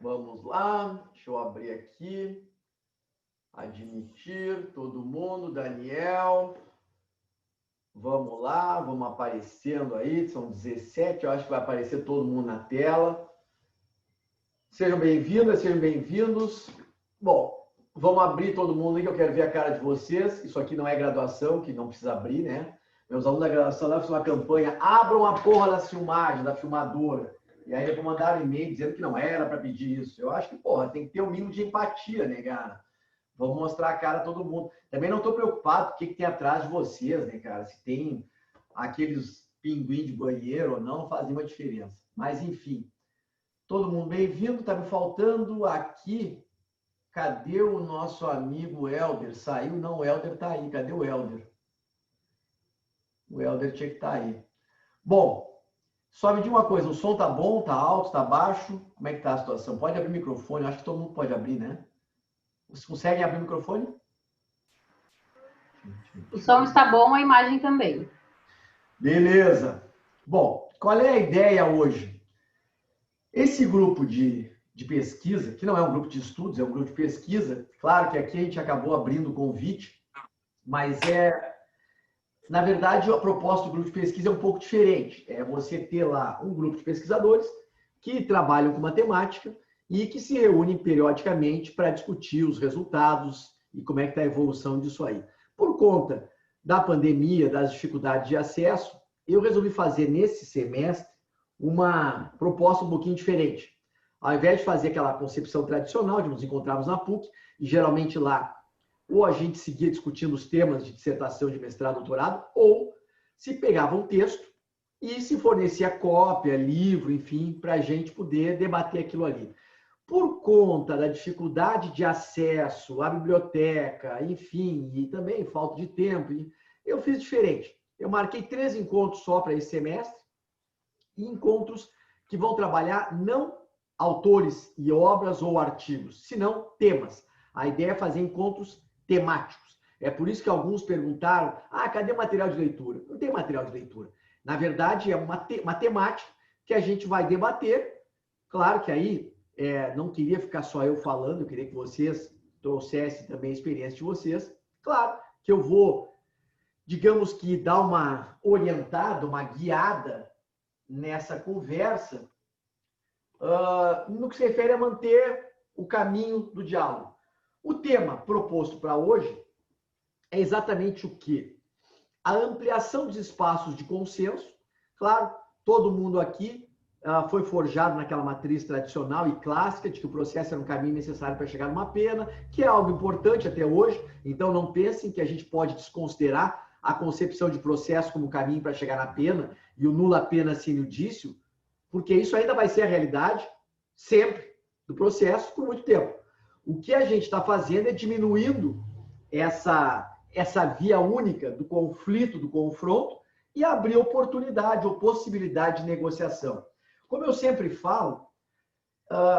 Vamos lá, deixa eu abrir aqui. Admitir todo mundo, Daniel. Vamos lá, vamos aparecendo aí, são 17, eu acho que vai aparecer todo mundo na tela. Sejam bem-vindas, sejam bem-vindos. Bom, vamos abrir todo mundo aí, que eu quero ver a cara de vocês. Isso aqui não é graduação, que não precisa abrir, né? Meus alunos da graduação lá fizeram uma campanha, abram a porra das filmagens, da filmadora. E aí depois mandaram um e-mail dizendo que não era para pedir isso. Eu acho que, porra, tem que ter um mínimo de empatia, né, cara? Vamos mostrar a cara a todo mundo. Também não estou preocupado com o que tem atrás de vocês, né, cara? Se tem aqueles pinguim de banheiro ou não, não faz nenhuma diferença. Mas, enfim, todo mundo bem-vindo. Tá me faltando aqui. Cadê o nosso amigo Helder? Saiu? Não, o Helder tá aí. Cadê o Helder? O Helder tinha que estar aí. Bom, só me diga uma coisa. O som tá bom? Tá alto? Tá baixo? Como é que tá a situação? Pode abrir o microfone. Acho que todo mundo pode abrir, né? Vocês conseguem abrir o microfone? O som está bom, a imagem também. Beleza. Bom, qual é a ideia hoje? Esse grupo de pesquisa, que não é um grupo de estudos, é um grupo de pesquisa, claro que aqui a gente acabou abrindo o convite, mas na verdade, a proposta do grupo de pesquisa é um pouco diferente. É você ter lá um grupo de pesquisadores que trabalham com matemática e que se reúnem periodicamente para discutir os resultados e como é que está a evolução disso aí. Por conta da pandemia, das dificuldades de acesso, eu resolvi fazer nesse semestre uma proposta um pouquinho diferente. Ao invés de fazer aquela concepção tradicional de nos encontrarmos na PUC, e geralmente lá ou a gente seguia discutindo os temas de dissertação de mestrado, doutorado, ou se pegava um texto e se fornecia cópia, livro, enfim, para a gente poder debater aquilo ali. Por conta da dificuldade de acesso à biblioteca, enfim, e também falta de tempo, eu fiz diferente. Eu marquei 3 encontros só para esse semestre, e encontros que vão trabalhar não autores e obras ou artigos, senão temas. A ideia é fazer encontros temáticos. É por isso que alguns perguntaram, cadê o material de leitura? Não tem material de leitura. Na verdade, é uma temática que a gente vai debater. Claro que aí não queria ficar só eu falando, eu queria que vocês trouxessem também a experiência de vocês. Claro que eu vou, digamos que, dar uma orientada, uma guiada nessa conversa, no que se refere a manter o caminho do diálogo. O tema proposto para hoje é exatamente o quê? A ampliação dos espaços de consenso. Claro, todo mundo aqui foi forjado naquela matriz tradicional e clássica de que o processo era um caminho necessário para chegar numa pena, que é algo importante até hoje. Então, não pensem que a gente pode desconsiderar a concepção de processo como caminho para chegar na pena e o nula pena sine judicio, porque isso ainda vai ser a realidade sempre do processo por muito tempo. O que a gente está fazendo é diminuindo essa via única do conflito, do confronto, e abrir oportunidade ou possibilidade de negociação. Como eu sempre falo,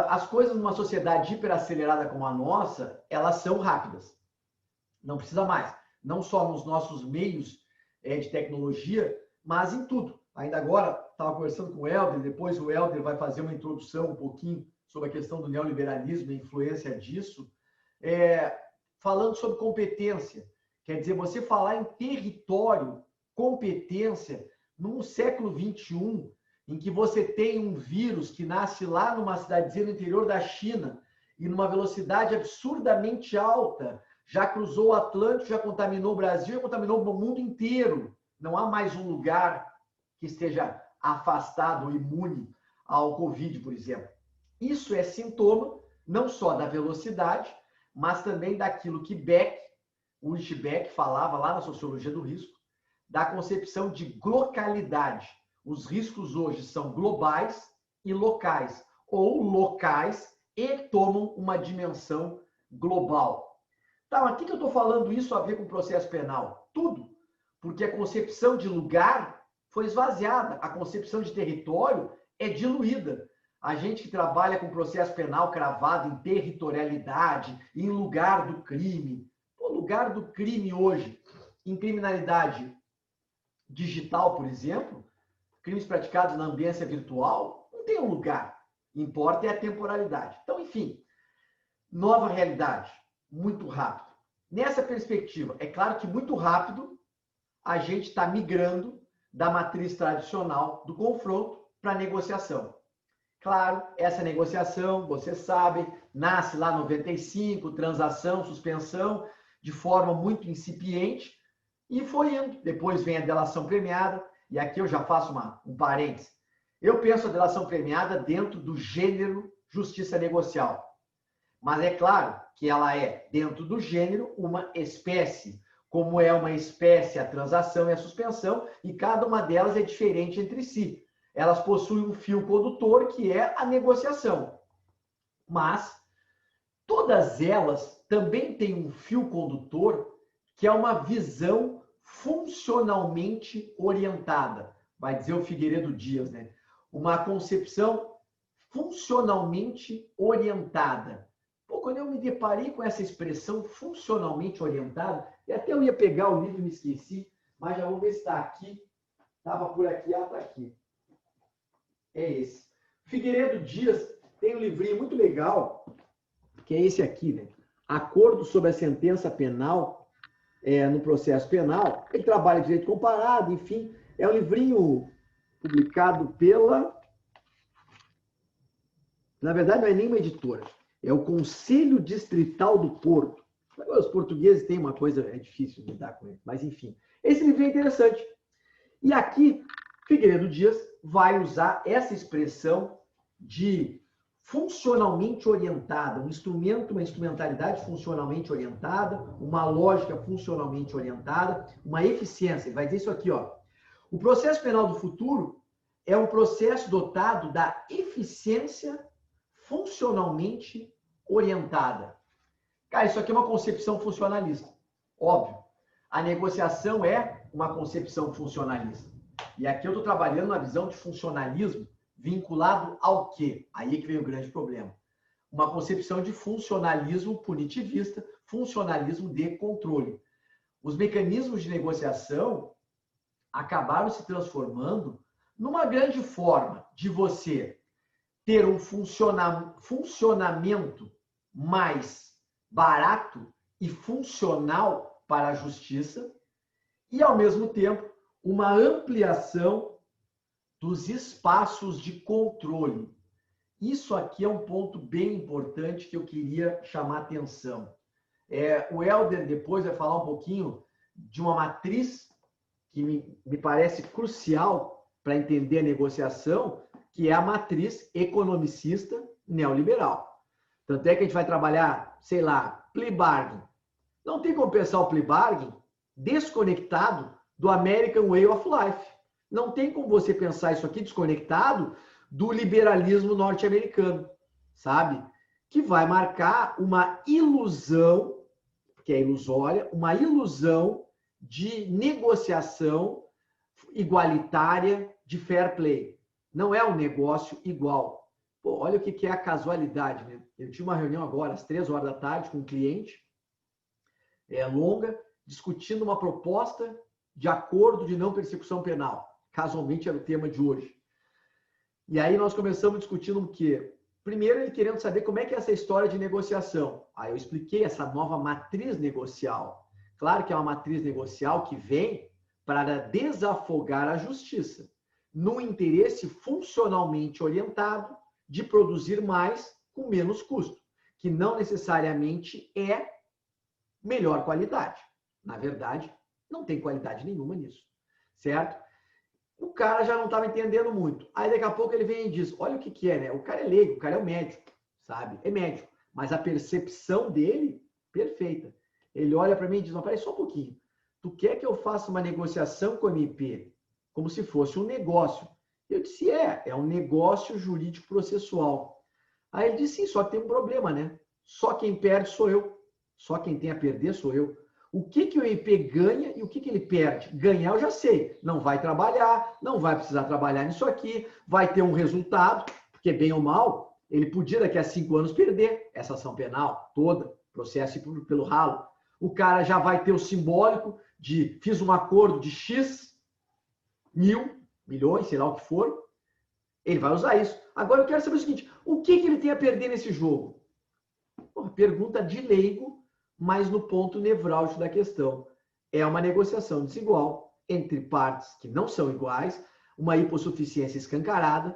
as coisas numa sociedade hiperacelerada como a nossa, elas são rápidas. Não precisa mais. Não só nos nossos meios de tecnologia, mas em tudo. Ainda agora, estava conversando com o Helder, depois o Helder vai fazer uma introdução um pouquinho sobre a questão do neoliberalismo e a influência disso, falando sobre competência. Quer dizer, você falar em território, competência, num século XXI, em que você tem um vírus que nasce lá numa cidadezinha no interior da China e numa velocidade absurdamente alta, já cruzou o Atlântico, já contaminou o Brasil, já contaminou o mundo inteiro. Não há mais um lugar que esteja afastado ou imune ao Covid, por exemplo. Isso é sintoma não só da velocidade, mas também daquilo que Ulrich Beck falava lá na Sociologia do Risco, da concepção de localidade. Os riscos hoje são globais e locais, ou locais e tomam uma dimensão global. Tá, mas o que eu estou falando isso a ver com o processo penal? Tudo. Porque a concepção de lugar foi esvaziada, a concepção de território é diluída. A gente que trabalha com processo penal cravado em territorialidade, em lugar do crime. O lugar do crime hoje, em criminalidade digital, por exemplo, crimes praticados na ambiência virtual, não tem um lugar. Importa é a temporalidade. Então, enfim, nova realidade, muito rápido. Nessa perspectiva, é claro que muito rápido a gente está migrando da matriz tradicional do confronto para a negociação. Claro, essa negociação, vocês sabem, nasce lá em 95, transação, suspensão, de forma muito incipiente, e foi indo. Depois vem a delação premiada, e aqui eu já faço um parênteses. Eu penso a delação premiada dentro do gênero justiça negocial. Mas é claro que ela é, dentro do gênero, uma espécie. Como é uma espécie a transação e a suspensão, e cada uma delas é diferente entre si. Elas possuem um fio condutor, que é a negociação. Mas todas elas também têm um fio condutor, que é uma visão funcionalmente orientada. Vai dizer o Figueiredo Dias, né? Uma concepção funcionalmente orientada. Pô, quando eu me deparei com essa expressão funcionalmente orientada, e até eu ia pegar o livro e me esqueci, mas já vou ver se está aqui. Estava por aqui, está aqui. É esse. Figueiredo Dias tem um livrinho muito legal, que é esse aqui, né? Acordo sobre a sentença penal no processo penal. Ele trabalha direito comparado, enfim. É um livrinho publicado pela... Na verdade, não é nem uma editora. É o Conselho Distrital do Porto. Os portugueses têm uma coisa, é difícil lidar com ele, mas enfim. Esse livro é interessante. E aqui, Figueiredo Dias vai usar essa expressão de funcionalmente orientada, um instrumento, uma instrumentalidade funcionalmente orientada, uma lógica funcionalmente orientada, uma eficiência. Ele vai dizer isso aqui, ó. O processo penal do futuro é um processo dotado da eficiência funcionalmente orientada. Cara, isso aqui é uma concepção funcionalista. Óbvio. A negociação é uma concepção funcionalista. E aqui eu estou trabalhando na visão de funcionalismo vinculado ao quê? Aí é que vem o grande problema. Uma concepção de funcionalismo punitivista, funcionalismo de controle. Os mecanismos de negociação acabaram se transformando numa grande forma de você ter um funcionamento mais barato e funcional para a justiça e, ao mesmo tempo, uma ampliação dos espaços de controle. Isso aqui é um ponto bem importante que eu queria chamar a atenção. O Helder depois vai falar um pouquinho de uma matriz que me parece crucial para entender a negociação, que é a matriz economicista neoliberal. Tanto é que a gente vai trabalhar, sei lá, plea bargain. Não tem como pensar o plea bargain desconectado do American Way of Life. Não tem como você pensar isso aqui desconectado do liberalismo norte-americano, sabe? Que vai marcar uma ilusão, que é ilusória, uma ilusão de negociação igualitária de fair play. Não é um negócio igual. Pô, olha o que é a casualidade, né? Eu tive uma reunião agora, às 3h da tarde, com um cliente, longa, discutindo uma proposta de acordo de não persecução penal. Casualmente era o tema de hoje. E aí nós começamos discutindo o quê? Primeiro, ele querendo saber como é que é essa história de negociação. Aí eu expliquei essa nova matriz negocial. Claro que é uma matriz negocial que vem para desafogar a justiça, num interesse funcionalmente orientado de produzir mais com menos custo, que não necessariamente é melhor qualidade. Na verdade, não tem qualidade nenhuma nisso, certo? O cara já não estava entendendo muito. Aí daqui a pouco ele vem e diz, olha o que é, né? O cara é leigo, o cara é o médico, sabe? É médico. Mas a percepção dele, perfeita. Ele olha para mim e diz, não, peraí só um pouquinho. Tu quer que eu faça uma negociação com a MP como se fosse um negócio? Eu disse, é um negócio jurídico processual. Aí ele disse, sim, só que tem um problema, né? Só quem perde sou eu. Só quem tem a perder sou eu. O que o IP ganha e o que ele perde? Ganhar eu já sei. Não vai trabalhar, não vai precisar trabalhar nisso aqui, vai ter um resultado, porque bem ou mal, ele podia daqui a 5 anos perder essa ação penal toda, processo pelo ralo. O cara já vai ter o simbólico de fiz um acordo de X milhões, sei lá o que for, Ele vai usar isso. Agora eu quero saber o seguinte, o que ele tem a perder nesse jogo? Porra, pergunta de leigo, mas no ponto nevrálgico da questão. É uma negociação desigual entre partes que não são iguais, uma hipossuficiência escancarada,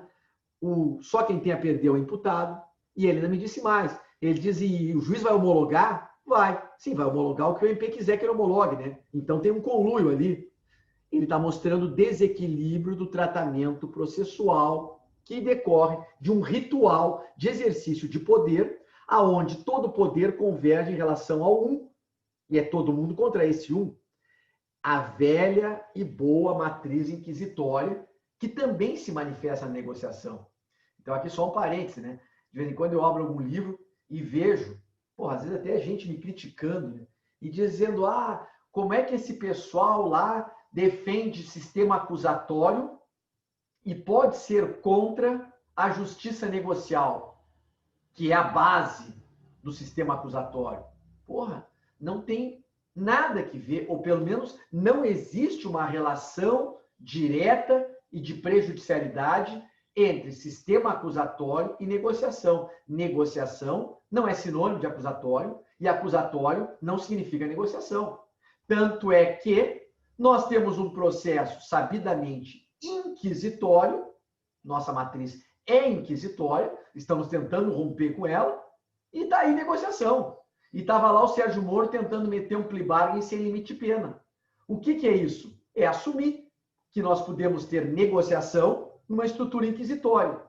só quem tem a perder é o imputado, e ele ainda me disse mais. Ele diz, e o juiz vai homologar? Vai. Sim, vai homologar o que o MP quiser que ele homologue, né? Então tem um conluio ali. Ele está mostrando o desequilíbrio do tratamento processual que decorre de um ritual de exercício de poder, aonde todo poder converge em relação ao um, e é todo mundo contra esse um. A velha e boa matriz inquisitória, que também se manifesta na negociação. Então, aqui só um parêntese, né? De vez em quando eu abro algum livro e vejo, às vezes até gente me criticando, né? E dizendo, como é que esse pessoal lá defende sistema acusatório e pode ser contra a justiça negocial, que é a base do sistema acusatório. Não tem nada que ver, ou pelo menos não existe uma relação direta e de prejudicialidade entre sistema acusatório e negociação. Negociação não é sinônimo de acusatório e acusatório não significa negociação. Tanto é que nós temos um processo sabidamente inquisitório, nossa matriz é inquisitória, estamos tentando romper com ela, e está aí negociação. E estava lá o Sérgio Moro tentando meter um plea bargain sem limite de pena. O que é isso? É assumir que nós podemos ter negociação numa estrutura inquisitória,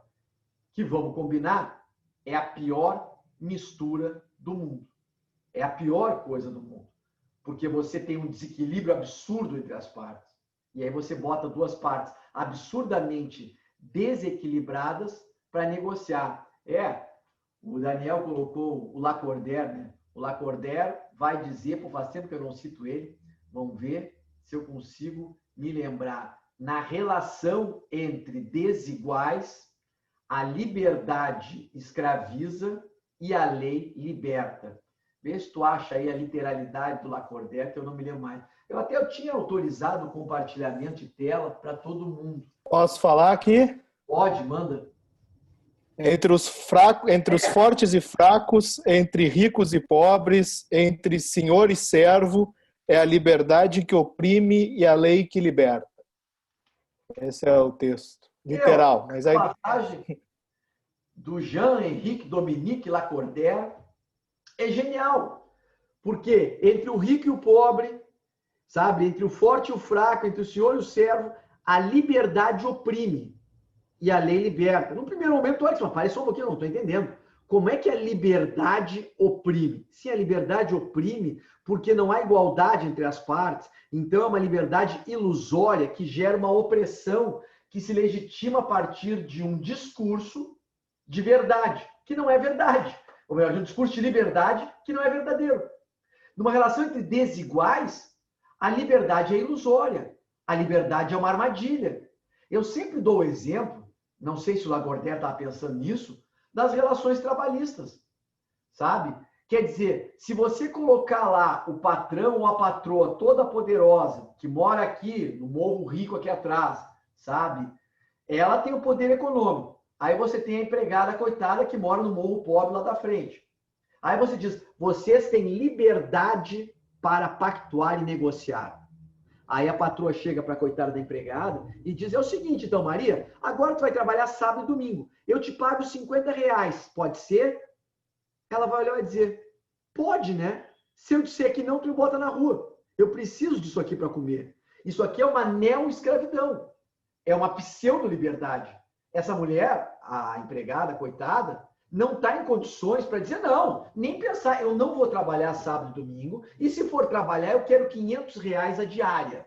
que, vamos combinar, é a pior mistura do mundo. É a pior coisa do mundo. Porque você tem um desequilíbrio absurdo entre as partes. E aí você bota duas partes absurdamente desequilibradas para negociar. O Daniel colocou o Lacordaire, né? O Lacordaire vai dizer, faz tempo que eu não cito ele, vamos ver se eu consigo me lembrar. Na relação entre desiguais, a liberdade escraviza e a lei liberta. Vê se tu acha aí a literalidade do Lacordaire, que eu não me lembro mais. Eu tinha autorizado o compartilhamento de tela para todo mundo. Posso falar aqui? Pode, manda. Entre os fortes e fracos, entre ricos e pobres, entre senhor e servo, é a liberdade que oprime e a lei que liberta. Esse é o texto, literal. Mas aí... A passagem do Jean-Henrique Dominique Lacordaire é genial, porque entre o rico e o pobre, sabe, entre o forte e o fraco, entre o senhor e o servo, a liberdade oprime e a lei liberta. No primeiro momento, olha só, parece só um pouquinho, não estou entendendo. Como é que a liberdade oprime? Sim, a liberdade oprime porque não há igualdade entre as partes, então é uma liberdade ilusória que gera uma opressão que se legitima a partir de um discurso de verdade, que não é verdade. Ou melhor, de um discurso de liberdade que não é verdadeiro. Numa relação entre desiguais, a liberdade é ilusória. A liberdade é uma armadilha. Eu sempre dou o exemplo, não sei se o Lacordaire estava pensando nisso, das relações trabalhistas, sabe? Quer dizer, se você colocar lá o patrão ou a patroa toda poderosa, que mora aqui, no Morro Rico aqui atrás, sabe? Ela tem o poder econômico. Aí você tem a empregada coitada que mora no Morro Pobre lá da frente. Aí você diz, vocês têm liberdade para pactuar e negociar. Aí a patroa chega para a coitada da empregada e diz, é o seguinte, então, Maria, agora tu vai trabalhar sábado e domingo. Eu te pago R$50, pode ser? Ela vai olhar e vai dizer, pode, né? Se eu disser que não, tu me bota na rua. Eu preciso disso aqui para comer. Isso aqui é uma neo-escravidão. É uma pseudo-liberdade. Essa mulher, a empregada, coitada, não está em condições para dizer, não, nem pensar, eu não vou trabalhar sábado e domingo, e se for trabalhar, eu quero R$500 a diária.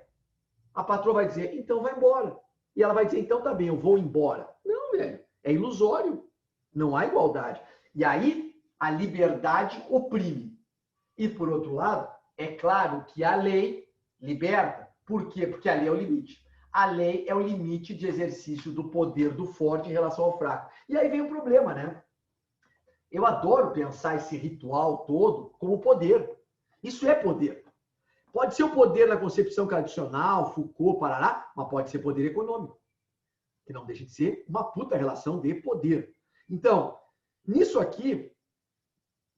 A patroa vai dizer, então vai embora. E ela vai dizer, então tá bem, eu vou embora. Não, velho, é ilusório. Não há igualdade. E aí, a liberdade oprime. E, por outro lado, é claro que a lei liberta. Por quê? Porque a lei é o limite. A lei é o limite de exercício do poder do forte em relação ao fraco. E aí vem o problema, né? Eu adoro pensar esse ritual todo como poder. Isso é poder. Pode ser o poder na concepção tradicional, Foucault, Parará, mas pode ser poder econômico. que não deixa de ser uma puta relação de poder. Então, nisso aqui,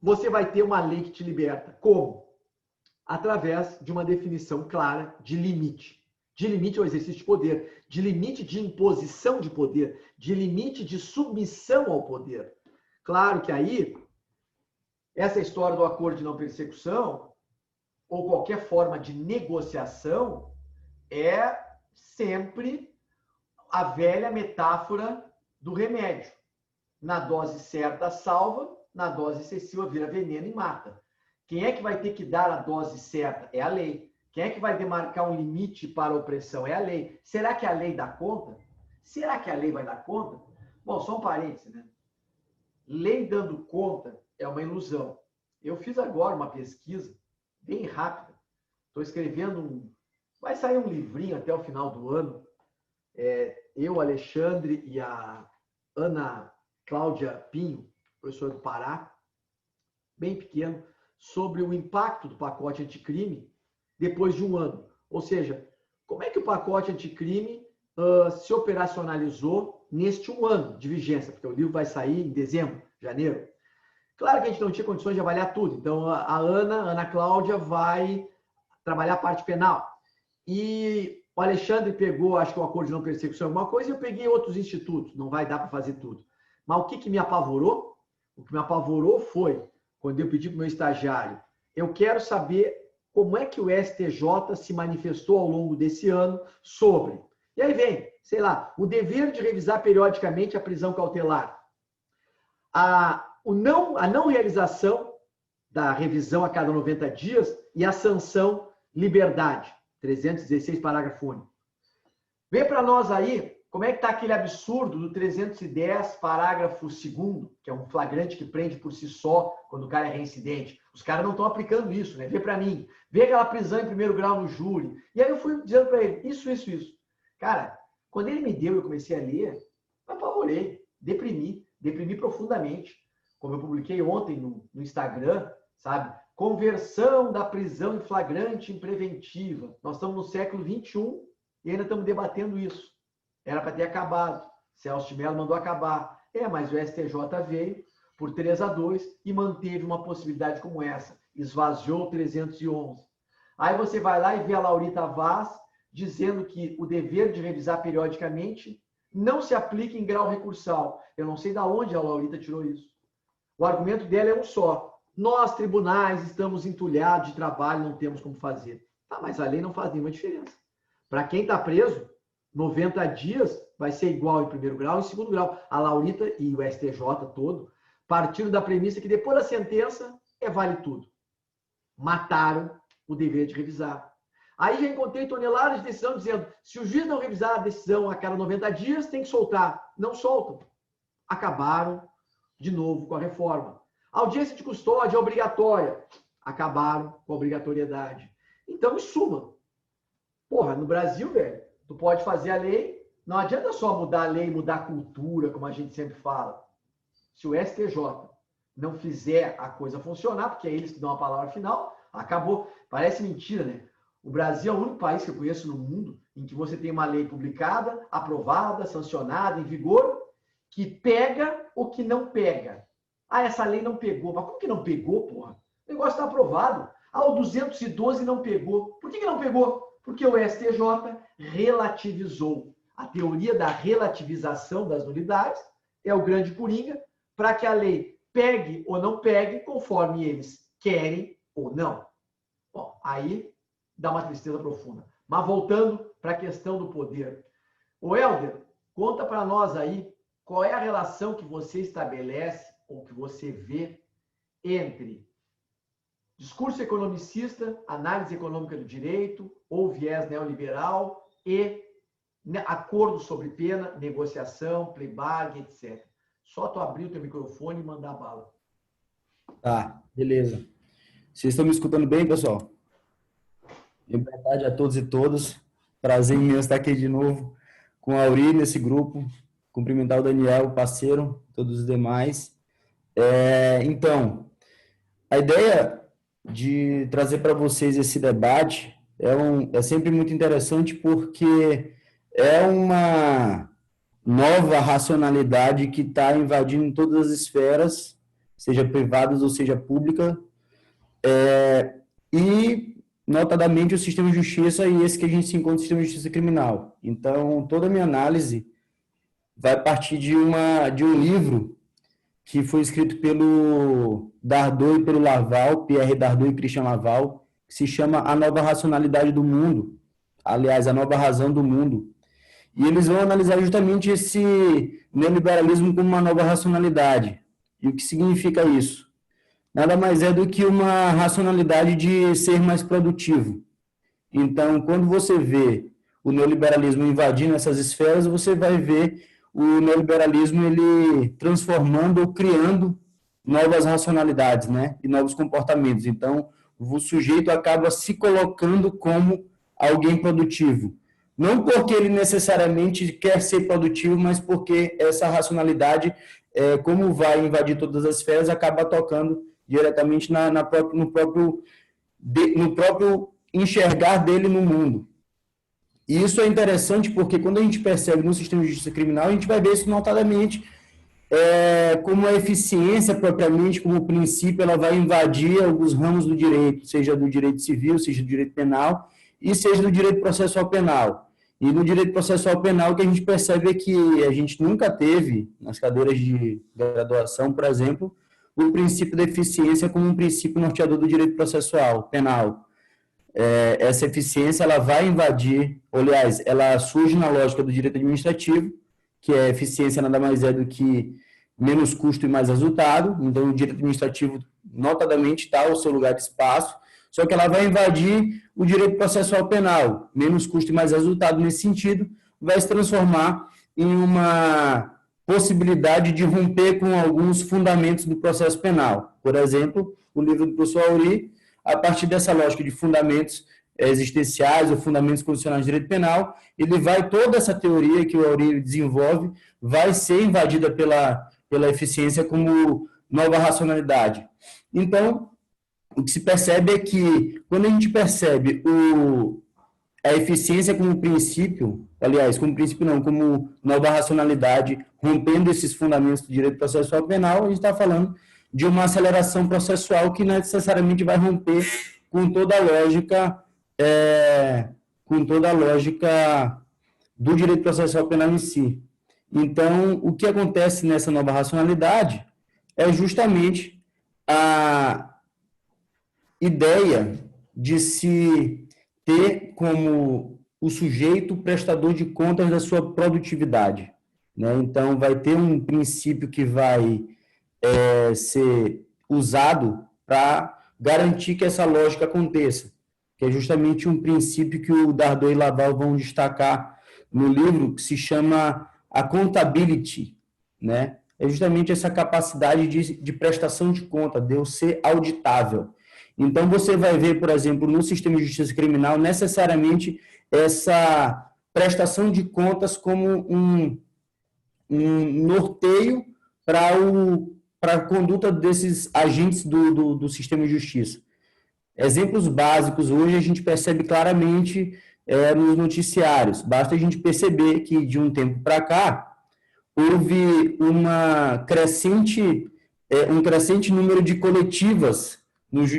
você vai ter uma lei que te liberta. Como? Através de uma definição clara de limite. De limite ao exercício de poder, de limite de imposição de poder, de limite de submissão ao poder. Claro que aí, essa história do acordo de não persecução, ou qualquer forma de negociação, é sempre a velha metáfora do remédio. Na dose certa salva, na dose excessiva vira veneno e mata. Quem é que vai ter que dar a dose certa? É a lei. Quem é que vai demarcar um limite para a opressão? É a lei. Será que a lei dá conta? Será que a lei vai dar conta? Bom, só um parênteses, né? Lei dando conta é uma ilusão. Eu fiz agora uma pesquisa bem rápida. Estou escrevendo vai sair um livrinho até o final do ano. Eu, Alexandre e a Ana Cláudia Pinho, professora do Pará, bem pequeno, sobre o impacto do pacote anticrime depois de um ano. Ou seja, como é que o pacote anticrime se operacionalizou neste um ano de vigência? Porque o livro vai sair em dezembro, janeiro. Claro que a gente não tinha condições de avaliar tudo. Então, a Ana Cláudia, vai trabalhar a parte penal. E o Alexandre pegou, acho que o acordo de não persecução, alguma coisa, e eu peguei outros institutos. Não vai dar para fazer tudo. Mas o que me apavorou? O que me apavorou foi, quando eu pedi para o meu estagiário, eu quero saber como é que o STJ se manifestou ao longo desse ano sobre. E aí vem, sei lá, o dever de revisar periodicamente a prisão cautelar. A não realização da revisão a cada 90 dias e a sanção liberdade. 316, parágrafo único. Vê para nós aí como é que está aquele absurdo do 310, parágrafo 2º, que é um flagrante que prende por si só quando o cara é reincidente. Os caras não estão aplicando isso, né? Vê para mim. Vê aquela prisão em primeiro grau no júri. E aí eu fui dizendo para ele, isso. Cara, quando ele me deu, eu comecei a ler, eu apavorei, deprimi profundamente. Como eu publiquei ontem no Instagram, sabe? Conversão da prisão em flagrante em preventiva. Nós estamos no século XXI e ainda estamos debatendo isso. Era para ter acabado. Celso de Mello mandou acabar. Mas o STJ veio por 3-2 e manteve uma possibilidade como essa. Esvaziou o 311. Aí você vai lá e vê a Laurita Vaz dizendo que o dever de revisar periodicamente não se aplica em grau recursal. Eu não sei de onde a Laurita tirou isso. O argumento dela é um só. Nós, tribunais, estamos entulhados de trabalho, não temos como fazer. Mas a lei não faz nenhuma diferença. Para quem está preso, 90 dias vai ser igual em primeiro grau e em segundo grau. A Laurita e o STJ todo partiram da premissa que depois da sentença vale tudo. Mataram o dever de revisar. Aí já encontrei toneladas de decisão dizendo se o juiz não revisar a decisão a cada 90 dias, tem que soltar. Não soltam. Acabaram de novo com a reforma. A audiência de custódia é obrigatória. Acabaram com a obrigatoriedade. Então, em suma, no Brasil, velho, tu pode fazer a lei, não adianta só mudar a lei, mudar a cultura, como a gente sempre fala. Se o STJ não fizer a coisa funcionar, porque é eles que dão a palavra final, acabou. Parece mentira, né? O Brasil é o único país que eu conheço no mundo em que você tem uma lei publicada, aprovada, sancionada, em vigor, que pega o que não pega. Essa lei não pegou. Mas como que não pegou, porra? O negócio está aprovado. O 212 não pegou. Por que não pegou? Porque o STJ relativizou. A teoria da relativização das nulidades é o grande coringa para que a lei pegue ou não pegue conforme eles querem ou não. Bom, aí dá uma tristeza profunda. Mas voltando para a questão do poder. O Helder, conta para nós aí qual é a relação que você estabelece ou que você vê entre discurso economicista, análise econômica do direito, ou viés neoliberal e acordo sobre pena, negociação, plea bargain, etc. Só tu abrir o teu microfone e mandar bala. Tá, beleza. Vocês estão me escutando bem, pessoal? Boa tarde a todos e todas. Prazer imenso estar aqui de novo com a Auri nesse grupo. Cumprimentar o Daniel, o parceiro, todos os demais. Então, a ideia de trazer para vocês esse debate é sempre muito interessante porque é uma nova racionalidade que está invadindo todas as esferas, seja privadas ou seja pública, e notadamente o sistema de justiça e esse que a gente se encontra no sistema de justiça criminal. Então, toda a minha análise vai partir de um livro que foi escrito pelo Dardot e pelo Laval, Pierre Dardot e Christian Laval, que se chama A Nova Racionalidade do Mundo, aliás, A Nova Razão do Mundo. E eles vão analisar justamente esse neoliberalismo como uma nova racionalidade. E o que significa isso? Nada mais é do que uma racionalidade de ser mais produtivo. Então, quando você vê o neoliberalismo invadindo essas esferas, você vai ver o neoliberalismo ele transformando ou criando novas racionalidades, né? E novos comportamentos. Então, o sujeito acaba se colocando como alguém produtivo. Não porque ele necessariamente quer ser produtivo, mas porque essa racionalidade, como vai invadir todas as esferas, acaba tocando diretamente no próprio enxergar dele no mundo. E isso é interessante porque quando a gente percebe no sistema de justiça criminal, a gente vai ver isso notadamente como a eficiência propriamente, como princípio, ela vai invadir alguns ramos do direito, seja do direito civil, seja do direito penal, e seja do direito processual penal. E no direito processual penal, o que a gente percebe é que a gente nunca teve, nas cadeiras de graduação, por exemplo, o princípio da eficiência como um princípio norteador do direito processual penal. Essa eficiência ela vai invadir, aliás, ela surge na lógica do direito administrativo, que a eficiência nada mais é do que menos custo e mais resultado. Então, o direito administrativo, notadamente, está ao seu lugar de espaço, só que ela vai invadir o direito processual penal, menos custo e mais resultado nesse sentido, vai se transformar em uma possibilidade de romper com alguns fundamentos do processo penal. Por exemplo, o livro do professor Auri, a partir dessa lógica de fundamentos existenciais ou fundamentos constitucionais de direito penal, toda essa teoria que o Auri desenvolve vai ser invadida pela eficiência como nova racionalidade. Então, o que se percebe é que, quando a gente percebe a eficiência como princípio, aliás, como princípio não, como nova racionalidade, rompendo esses fundamentos do direito processual penal, a gente está falando de uma aceleração processual que necessariamente vai romper com toda a lógica do direito processual penal em si. Então, o que acontece nessa nova racionalidade é justamente a ideia de se ter como o sujeito prestador de contas da sua produtividade, né? Então, vai ter um princípio que vai ser usado para garantir que essa lógica aconteça, que é justamente um princípio que o Dardot e Laval vão destacar no livro, que se chama accountability, né? É justamente essa capacidade de prestação de conta, de eu ser auditável. Então, você vai ver, por exemplo, no sistema de justiça criminal, necessariamente essa prestação de contas como um norteio para a conduta desses agentes do sistema de justiça. Exemplos básicos, hoje a gente percebe claramente nos noticiários. Basta a gente perceber que, de um tempo para cá, houve um crescente número de coletivas nos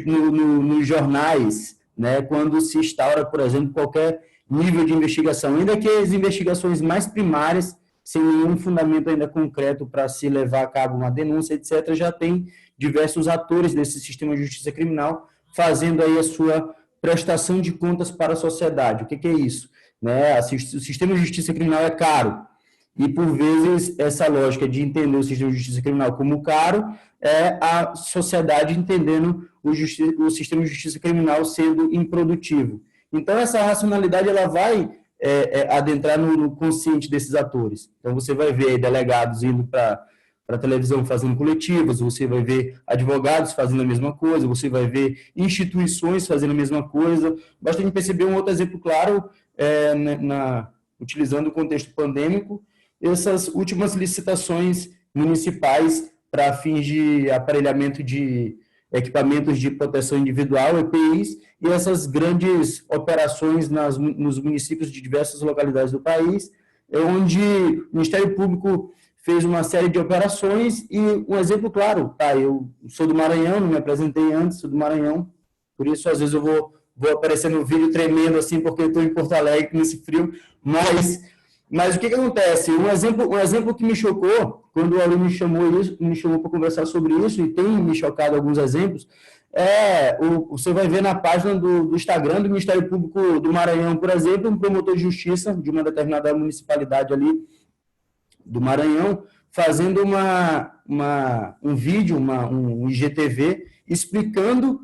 jornais, né, quando se instaura, por exemplo, qualquer nível de investigação, ainda que as investigações mais primárias, sem nenhum fundamento ainda concreto para se levar a cabo uma denúncia, etc., já tem diversos atores desse sistema de justiça criminal fazendo aí a sua prestação de contas para a sociedade. O que é isso? Né? O sistema de justiça criminal é caro. E, por vezes, essa lógica de entender o sistema de justiça criminal como caro é a sociedade entendendo o sistema de justiça criminal sendo improdutivo. Então, essa racionalidade ela vai adentrar no consciente desses atores. Então, você vai ver delegados indo para a televisão fazendo coletivas, você vai ver advogados fazendo a mesma coisa, você vai ver instituições fazendo a mesma coisa. Basta a gente perceber um outro exemplo claro, utilizando o contexto pandêmico, essas últimas licitações municipais para fins de aparelhamento de equipamentos de proteção individual, EPIs, e essas grandes operações nos municípios de diversas localidades do país, onde o Ministério Público fez uma série de operações e um exemplo claro, tá? Eu sou do Maranhão, não me apresentei antes, sou do Maranhão, por isso às vezes eu vou aparecer no vídeo tremendo assim, porque eu estou em Porto Alegre nesse frio, mas o que acontece? Um exemplo que me chocou, quando o aluno me chamou para conversar sobre isso, e tem me chocado alguns exemplos, você vai ver na página do Instagram do Ministério Público do Maranhão, por exemplo, um promotor de justiça de uma determinada municipalidade ali do Maranhão, fazendo um vídeo, um IGTV, explicando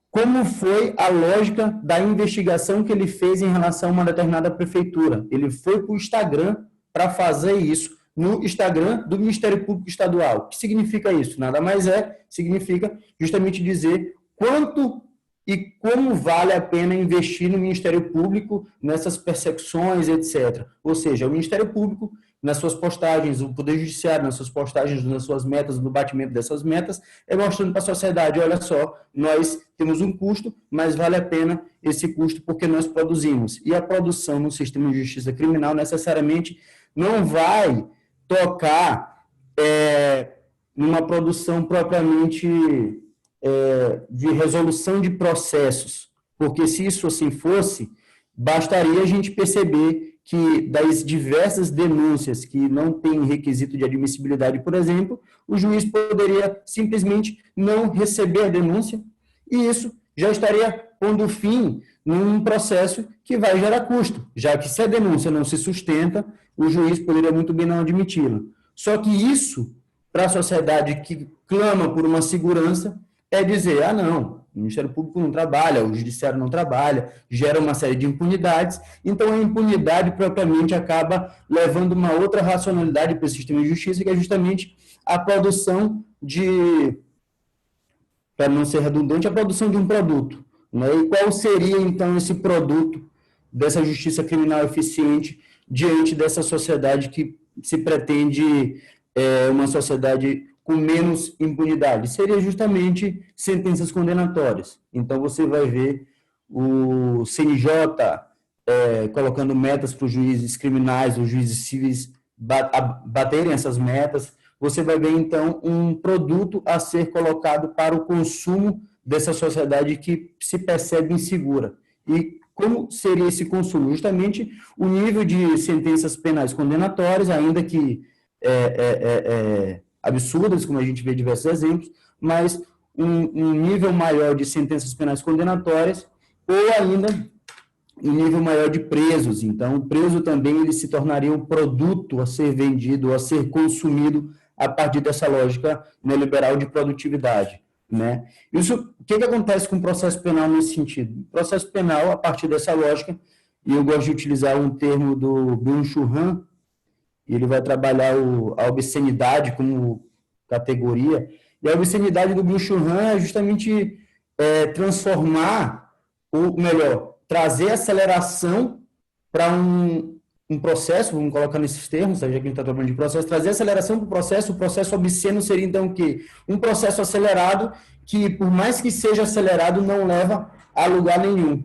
como foi a lógica da investigação que ele fez em relação a uma determinada prefeitura. Ele foi para o Instagram para fazer isso, no Instagram do Ministério Público Estadual. O que significa isso? Nada mais significa justamente dizer quanto e como vale a pena investir no Ministério Público nessas persecuções, etc. Ou seja, o Ministério Público, nas suas postagens, o Poder Judiciário, nas suas postagens, nas suas metas, no batimento dessas metas, mostrando para a sociedade, olha só, nós temos um custo, mas vale a pena esse custo porque nós produzimos. E a produção no sistema de justiça criminal necessariamente não vai tocar numa produção propriamente de resolução de processos, porque se isso assim fosse, bastaria a gente perceber que das diversas denúncias que não têm requisito de admissibilidade, por exemplo, o juiz poderia simplesmente não receber a denúncia e isso já estaria pondo fim num processo que vai gerar custo, já que se a denúncia não se sustenta, o juiz poderia muito bem não admiti-la. Só que isso, para a sociedade que clama por uma segurança, dizer, não, o Ministério Público não trabalha, o Judiciário não trabalha, gera uma série de impunidades, então a impunidade propriamente acaba levando uma outra racionalidade para o sistema de justiça, que é justamente a produção para não ser redundante, a produção de um produto. Né? E qual seria, então, esse produto dessa justiça criminal eficiente diante dessa sociedade que se pretende uma sociedade com menos impunidade? Seria justamente sentenças condenatórias. Então, você vai ver o CNJ colocando metas para os juízes criminais, os juízes civis baterem essas metas. Você vai ver, então, um produto a ser colocado para o consumo dessa sociedade que se percebe insegura. E como seria esse consumo? Justamente o nível de sentenças penais condenatórias, ainda que absurdas, como a gente vê diversos exemplos, mas um nível maior de sentenças penais condenatórias ou ainda um nível maior de presos. Então, o preso também ele se tornaria um produto a ser vendido, a ser consumido a partir dessa lógica neoliberal de produtividade. Né? Isso, o que acontece com o processo penal nesse sentido? O processo penal, a partir dessa lógica, e eu gosto de utilizar um termo do Byung-Chul Han, ele vai trabalhar a obscenidade como categoria, e a obscenidade do Byung-Chul Han é justamente trazer aceleração para um processo, vamos colocar nesses termos, já que a gente está trabalhando de processo, trazer aceleração para o processo obsceno seria então o quê? Um processo acelerado que, por mais que seja acelerado, não leva a lugar nenhum.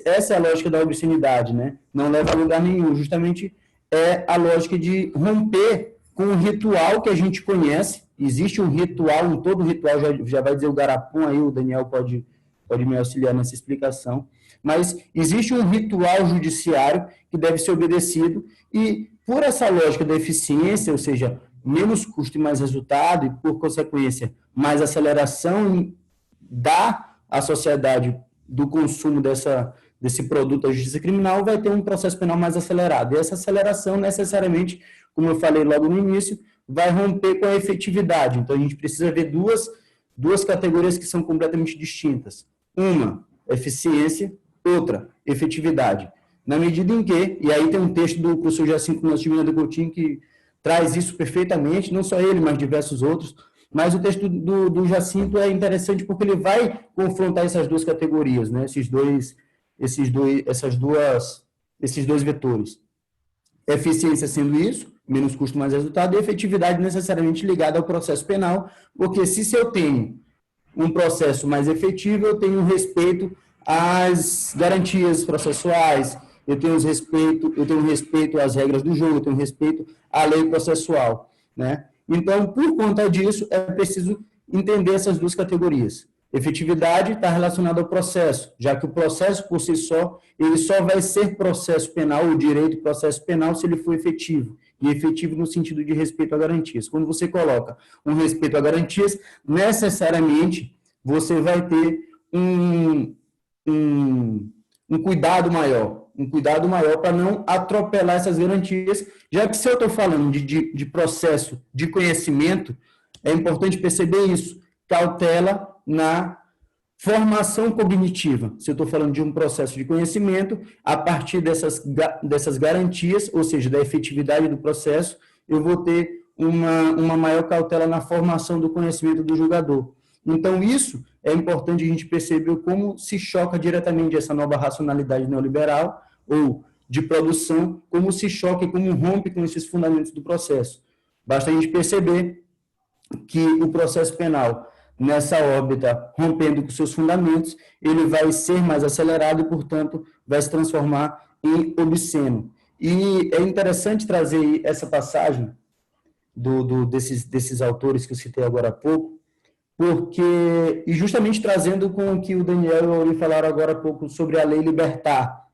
Essa é a lógica da obscenidade, né? Não leva a lugar nenhum, justamente é a lógica de romper com o ritual que a gente conhece. Existe um ritual, todo ritual, já vai dizer o Garapum aí, o Daniel pode me auxiliar nessa explicação, mas existe um ritual judiciário que deve ser obedecido e, por essa lógica da eficiência, ou seja, menos custo e mais resultado, e, por consequência, mais aceleração dá à sociedade do consumo desse produto da justiça criminal, vai ter um processo penal mais acelerado. E essa aceleração, necessariamente, como eu falei logo no início, vai romper com a efetividade. Então, a gente precisa ver duas categorias que são completamente distintas. Uma, eficiência, outra, efetividade. Na medida em que, e aí tem um texto do professor Jacinto Nascimento de Coutinho que traz isso perfeitamente, não só ele, mas diversos outros, mas o texto do Jacinto é interessante porque ele vai confrontar essas duas categorias, né? esses dois vetores. Eficiência sendo isso, menos custo, mais resultado, e efetividade necessariamente ligada ao processo penal, porque se eu tenho um processo mais efetivo, eu tenho respeito às garantias processuais, eu tenho respeito às regras do jogo, eu tenho respeito à lei processual, né? Então, por conta disso, é preciso entender essas duas categorias. Efetividade está relacionada ao processo, já que o processo por si só, ele só vai ser processo penal, o direito processo penal, se ele for efetivo. E efetivo no sentido de respeito a garantias. Quando você coloca um respeito a garantias, necessariamente você vai ter um cuidado maior. Um cuidado maior para não atropelar essas garantias, já que se eu estou falando de processo de conhecimento, é importante perceber isso. Cautela na formação cognitiva. Se eu estou falando de um processo de conhecimento, a partir dessas garantias, ou seja, da efetividade do processo, eu vou ter uma maior cautela na formação do conhecimento do julgador. Então, isso é importante a gente perceber como se choca diretamente essa nova racionalidade neoliberal ou de produção, como se choca e como rompe com esses fundamentos do processo. Basta a gente perceber que o processo penal, nessa órbita, rompendo com seus fundamentos, ele vai ser mais acelerado e, portanto, vai se transformar em obsceno. E é interessante trazer essa passagem desses autores que eu citei agora há pouco, porque, e justamente trazendo com o que o Daniel e o Auri falaram agora há pouco sobre a lei libertar.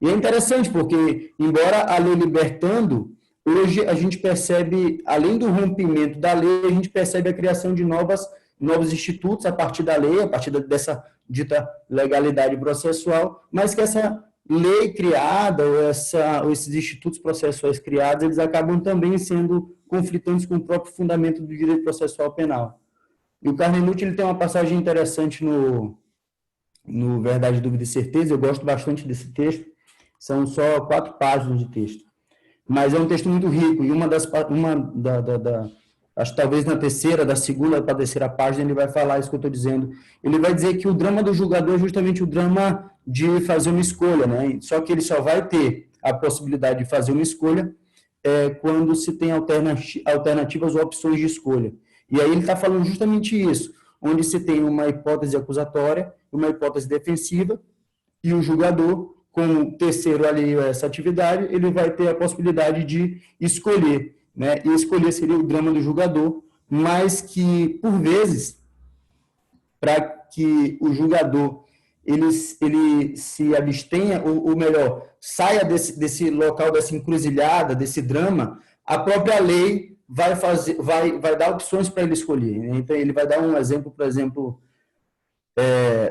E é interessante porque, embora a lei libertando, hoje a gente percebe, além do rompimento da lei, a gente percebe a criação de novos institutos a partir da lei, a partir dessa dita legalidade processual, mas que essa lei criada, ou esses institutos processuais criados, eles acabam também sendo conflitantes com o próprio fundamento do direito processual penal. E o Carnenucci, ele tem uma passagem interessante no Verdade, Dúvida e Certeza, eu gosto bastante desse texto, são só 4 páginas de texto, mas é um texto muito rico, e acho que talvez da segunda para a terceira página, ele vai falar isso que eu estou dizendo. Ele vai dizer que o drama do julgador é justamente o drama de fazer uma escolha, né? Só que ele só vai ter a possibilidade de fazer uma escolha quando se tem alternativas ou opções de escolha. E aí ele está falando justamente isso, onde se tem uma hipótese acusatória, uma hipótese defensiva, e o julgador, como terceiro alheio a essa atividade, ele vai ter a possibilidade de escolher, né? E escolher seria o drama do julgador, mas que, por vezes, para que o julgador ele se abstenha, ou melhor, saia desse local, dessa encruzilhada, desse drama, a própria lei vai dar opções para ele escolher. Então, ele vai dar um exemplo, por exemplo,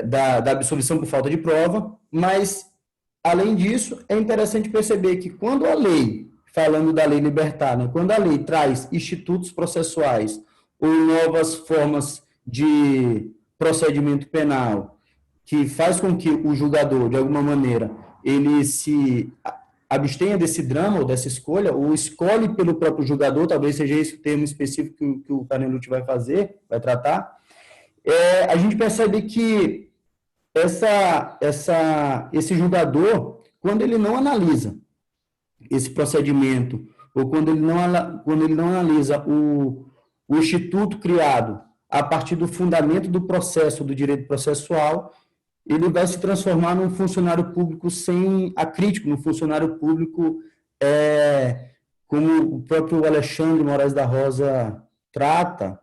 da absolvição por falta de prova, mas, além disso, é interessante perceber que quando a lei, falando da lei libertar, né, quando a lei traz institutos processuais ou novas formas de procedimento penal, que faz com que o julgador, de alguma maneira, ele se abstenha desse drama ou dessa escolha, ou escolhe pelo próprio julgador, talvez seja esse o termo específico que o Carnelucci vai tratar, a gente percebe que esse julgador, quando ele não analisa esse procedimento, ou quando ele não analisa o instituto criado a partir do fundamento do processo, do direito processual, ele vai se transformar num funcionário público sem acrítico, num funcionário público, como o próprio Alexandre Moraes da Rosa trata,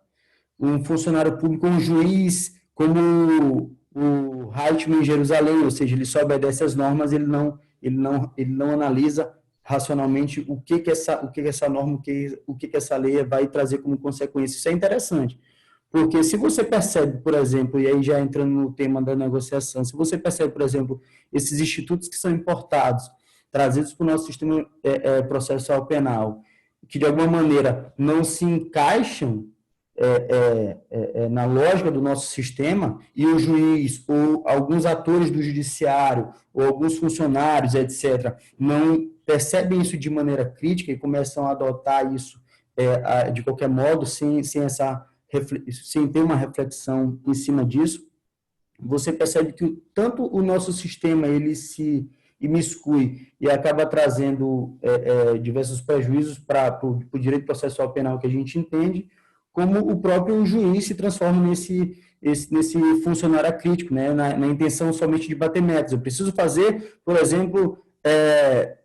um funcionário público, um juiz, como o Heitman em Jerusalém, ou seja, ele só obedece às normas, ele não analisa racionalmente o que essa norma, o que essa lei vai trazer como consequência. Isso é interessante. Porque se você percebe, por exemplo, e aí já entrando no tema da negociação, se você percebe, por exemplo, esses institutos que são importados, trazidos para o nosso sistema processual penal, que de alguma maneira não se encaixam na lógica do nosso sistema, e o juiz ou alguns atores do judiciário ou alguns funcionários, etc., não percebem isso de maneira crítica e começam a adotar isso de qualquer modo, sem ter uma reflexão em cima disso, você percebe que tanto o nosso sistema ele se imiscui e acaba trazendo diversos prejuízos para o direito processual penal que a gente entende, como o próprio juiz se transforma nesse funcionário acrítico, né, na intenção somente de bater metas. Eu preciso fazer, por exemplo,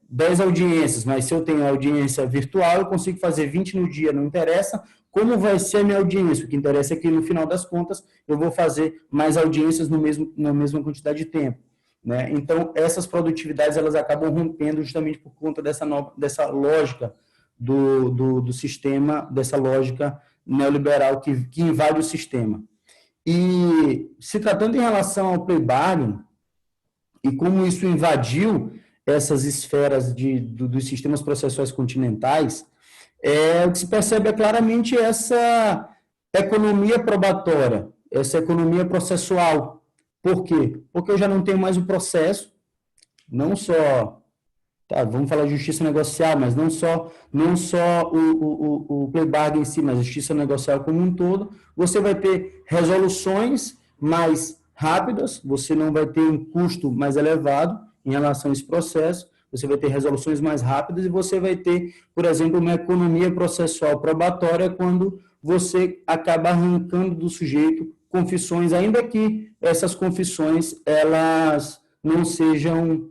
10 audiências, mas se eu tenho audiência virtual, eu consigo fazer 20 no dia, não interessa como vai ser a minha audiência. O que interessa é que, no final das contas, eu vou fazer mais audiências na mesma quantidade de tempo, né? Então, essas produtividades, elas acabam rompendo justamente por conta dessa lógica do sistema, dessa lógica neoliberal que invade o sistema. E, se tratando em relação ao play bargain, e como isso invadiu essas esferas dos sistemas processuais continentais, o que se percebe é claramente essa economia probatória, essa economia processual. Por quê? Porque eu já não tenho mais o processo, não só, vamos falar de justiça negocial, mas não só o play bargain em si, mas a justiça negocial como um todo. Você vai ter resoluções mais rápidas, você não vai ter um custo mais elevado em relação a esse processo, você vai ter resoluções mais rápidas e você vai ter, por exemplo, uma economia processual probatória quando você acaba arrancando do sujeito confissões, ainda que essas confissões elas não sejam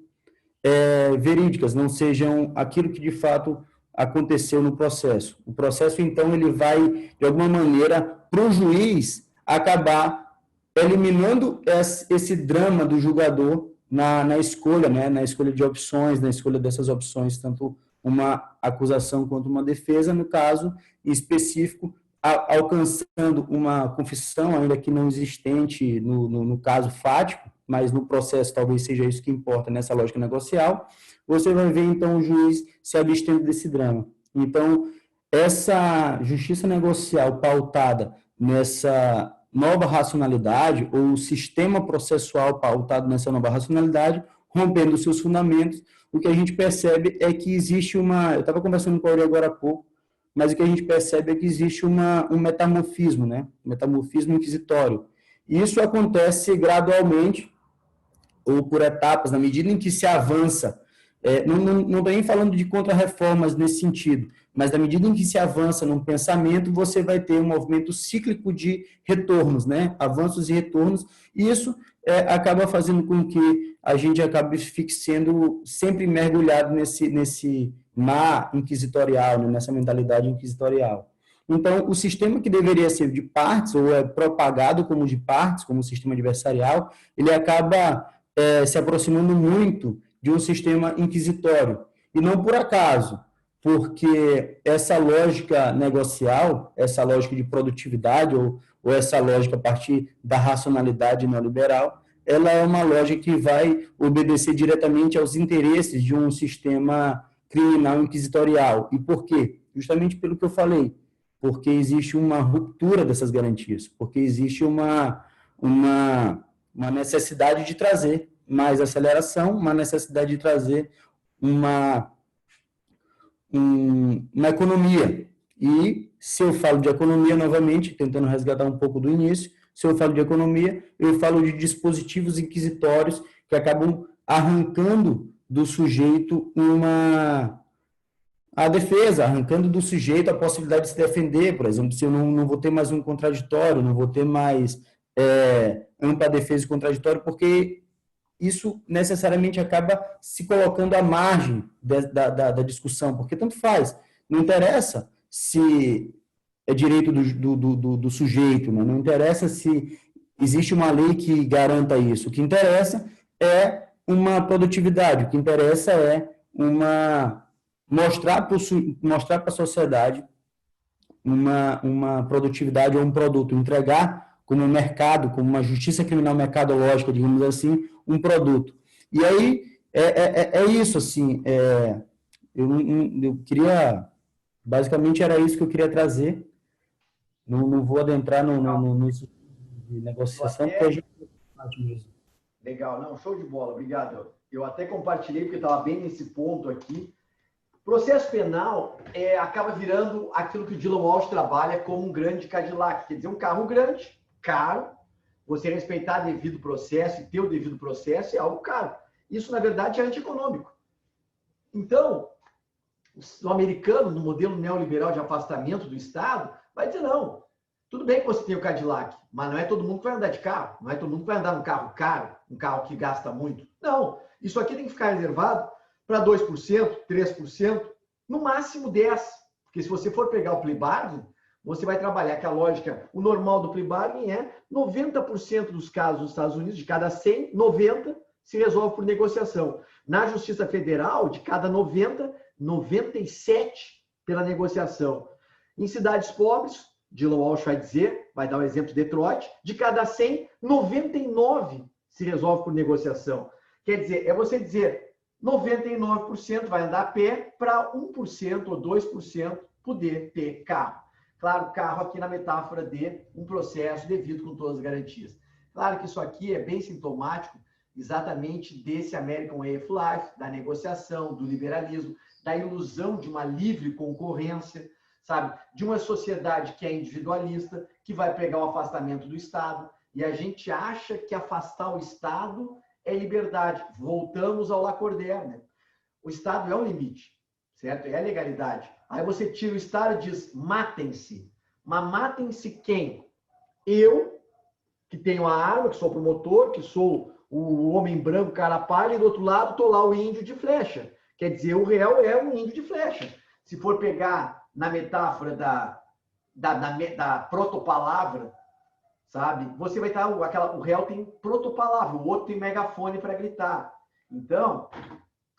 verídicas, não sejam aquilo que de fato aconteceu no processo. O processo, então, ele vai, de alguma maneira, para o juiz acabar eliminando esse drama do julgador na escolha, né? Na escolha de opções, na escolha dessas opções, tanto uma acusação quanto uma defesa, no caso específico, alcançando uma confissão, ainda que não existente no caso fático, mas no processo talvez seja isso que importa nessa lógica negocial, você vai ver, então, o juiz se abstendo desse drama. Então, essa justiça negocial pautada nessa nova racionalidade, ou o sistema processual pautado nessa nova racionalidade, rompendo seus fundamentos, o que a gente percebe é que existe eu estava conversando com a Auri agora há pouco, mas o que a gente percebe é que existe um metamorfismo, né? Um metamorfismo inquisitório. E isso acontece gradualmente, ou por etapas, na medida em que se avança. Não estou nem falando de contra-reformas nesse sentido, mas na medida em que se avança num pensamento, você vai ter um movimento cíclico de retornos, né? Avanços e retornos, e isso acaba fazendo com que a gente acabe sendo sempre mergulhado nesse mar inquisitorial, né? Nessa mentalidade inquisitorial. Então, o sistema que deveria ser de partes, ou é propagado como de partes, como sistema adversarial, ele acaba se aproximando muito de um sistema inquisitório. E não por acaso, porque essa lógica negocial, essa lógica de produtividade, ou essa lógica a partir da racionalidade neoliberal, ela é uma lógica que vai obedecer diretamente aos interesses de um sistema criminal inquisitorial. E por quê? Justamente pelo que eu falei, porque existe uma ruptura dessas garantias, porque existe uma necessidade de trazer mais aceleração, uma necessidade de trazer uma economia. E se eu falo de economia, novamente, tentando resgatar um pouco do início, se eu falo de economia, eu falo de dispositivos inquisitórios que acabam arrancando do sujeito a defesa, arrancando do sujeito a possibilidade de se defender. Por exemplo, se eu não vou ter mais um contraditório, não vou ter mais ampla defesa e contraditório, porque isso necessariamente acaba se colocando à margem da discussão, porque tanto faz, não interessa se é direito do sujeito, né? Não interessa se existe uma lei que garanta isso, o que interessa é uma produtividade, o que interessa é mostrar para a sociedade uma produtividade ou um produto, entregar como um mercado, como uma justiça criminal mercadológica, digamos assim, um produto. E aí, é isso, assim, eu queria, basicamente era isso que eu queria trazer, não vou adentrar nisso de negociação, porque a gente mesmo. Legal, não, show de bola, obrigado. Eu até compartilhei, porque estava bem nesse ponto aqui. Processo penal acaba virando aquilo que o Dylan Walsh trabalha como um grande Cadillac, quer dizer, um carro grande, caro, você respeitar devido processo e ter o devido processo é algo caro. Isso, na verdade, é antieconômico. Então, o americano, no modelo neoliberal de afastamento do Estado, vai dizer, não, tudo bem que você tem o Cadillac, mas não é todo mundo que vai andar de carro, não é todo mundo que vai andar num carro caro, um carro que gasta muito. Não, isso aqui tem que ficar reservado para 2%, 3%, no máximo 10%. Porque se você for pegar o plea bargain, você vai trabalhar que a lógica, o normal do plea bargain é 90% dos casos nos Estados Unidos, de cada 100, 90 se resolve por negociação. Na Justiça Federal, de cada 90, 97 pela negociação. Em cidades pobres, Dylan Walsh vai dizer, vai dar o exemplo de Detroit, de cada 100, 99 se resolve por negociação. Quer dizer, é você dizer 99% vai andar a pé para 1% ou 2% poder ter carro. Claro, carro aqui na metáfora de um processo devido com todas as garantias. Claro que isso aqui é bem sintomático exatamente desse American Way of Life, da negociação, do liberalismo, da ilusão de uma livre concorrência, sabe? De uma sociedade que é individualista, que vai pegar o afastamento do Estado, e a gente acha que afastar o Estado é liberdade. Voltamos ao Lacordaire, né? O Estado é um limite, certo? É a legalidade. Aí você tira o Estado e diz, matem-se. Mas matem-se quem? Eu, que tenho a arma, que sou promotor, que sou o homem branco, cara pálida, e do outro lado estou lá o índio de flecha. Quer dizer, o réu é um índio de flecha. Se for pegar na metáfora da protopalavra, sabe? Você vai estar, o réu tem protopalavra, o outro tem megafone para gritar. Então,